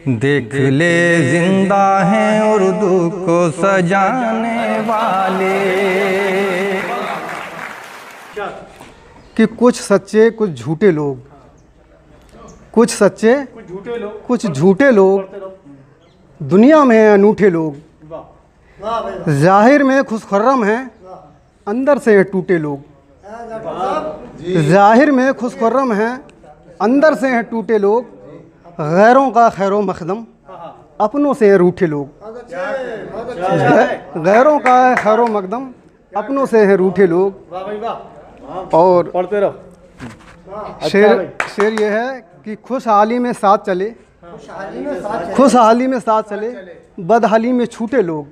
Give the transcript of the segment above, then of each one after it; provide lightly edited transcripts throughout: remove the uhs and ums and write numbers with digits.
देख ले जिंदा हैं उर्दू को सजाने वाले। कि कुछ सच्चे कुछ झूठे लोग, कुछ सच्चे कुछ झूठे लोग दुनिया में हैं अनूठे लोग। ज़ाहिर में खुशखर्रम हैं, अंदर से हैं टूटे लोग। ज़ाहिर में खुशखर्रम हैं, अंदर से हैं टूटे लोग। गैरों का खैरो मकदम, अपनों से हैं रूठे लोग। गैरों का खैरो मकदम, अपनों से हैं रूठे लोग। और पढ़ते रहो। शेर ये है कि खुशहाली में साथ चले, खुशहाली में साथ चले, बदहाली में छूटे लोग।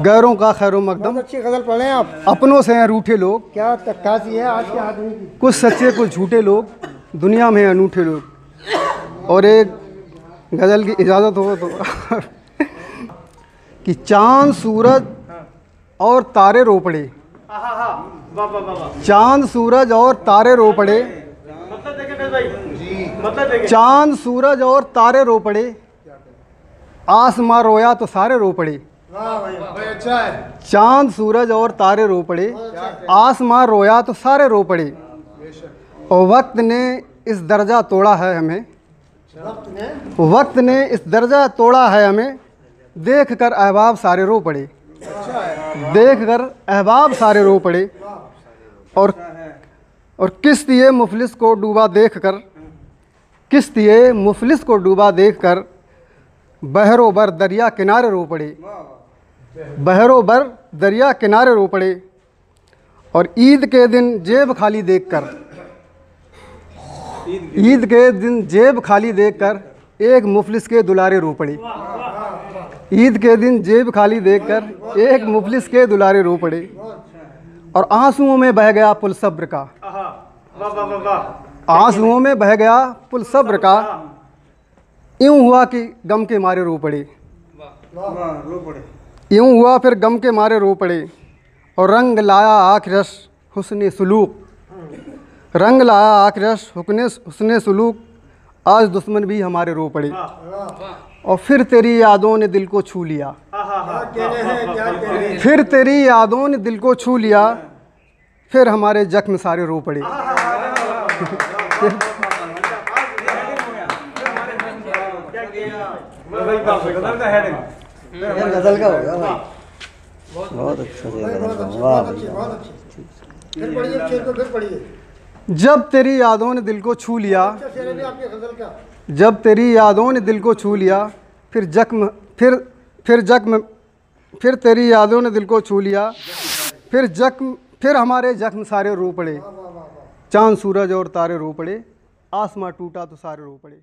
गैरों का खैरो मकदम, अच्छी गजल पढ़ें आप। अपनों से हैं रूठे लोग। क्या तक्कासी है आज के आदमी की। कुछ सच्चे कुछ झूठे लोग दुनिया में हैं अनूठे लोग। और एक गज़ल की इजाज़त हो तो कि चांद सूरज और तारे रो पड़े, चांद सूरज और तारे रो पड़े, चांद सूरज और तारे रो पड़े, आसमां रोया तो सारे रो पड़े। चांद सूरज और तारे रो पड़े, आसमां रोया तो सारे रो पड़े। और वक्त ने इस दर्जा तोड़ा है हमें, वक्त ने इस दर्जा तोड़ा है हमें, देख कर अहबाब सारे रो पड़े, देख कर अहबाब सारे रो पड़े। और किश्तिए मुफलिस को डूबा देख कर, किश्तिए मुफलिस को डूबा देख कर, बहरो बर दरिया किनारे रो पड़े, बहरो बर दरिया किनारे रो पड़े। और ईद के दिन जेब खाली देख कर, ईद के दिन जेब खाली देखकर एक मुफलिस के दुलारे रो पड़े। ईद के दिन जेब खाली देखकर एक मुफलिस के दुलारे रो पड़े। और आंसुओं में बह गया पुल सब्र का, आंसुओं में बह गया पुल सब्र का, यूं हुआ कि गम के मारे रो पड़े, यूं हुआ फिर गम के मारे रो पड़े। और रंग लाया आखिरश हुस्ने सुलूक, रंग लाया आखिरश हुस्ने सुलूक, आज दुश्मन भी हमारे रो पड़े। और फिर तेरी यादों ने दिल को छू लिया, फिर तेरी यादों ने दिल को छू लिया, फिर हमारे जख्म सारे रो पड़े। गजल का होगा भाई, बहुत अच्छा फिर पढ़िए शेर को, फिर पढ़िए। जब तेरी यादों ने दिल को छू लिया, जब तेरी यादों ने दिल को छू लिया, फिर जख्म फिर तेरी यादों ने दिल को छू लिया, फिर हमारे जख्म सारे रो पड़े। चांद सूरज और तारे रो पड़े, आसमां टूटा तो सारे रो पड़े।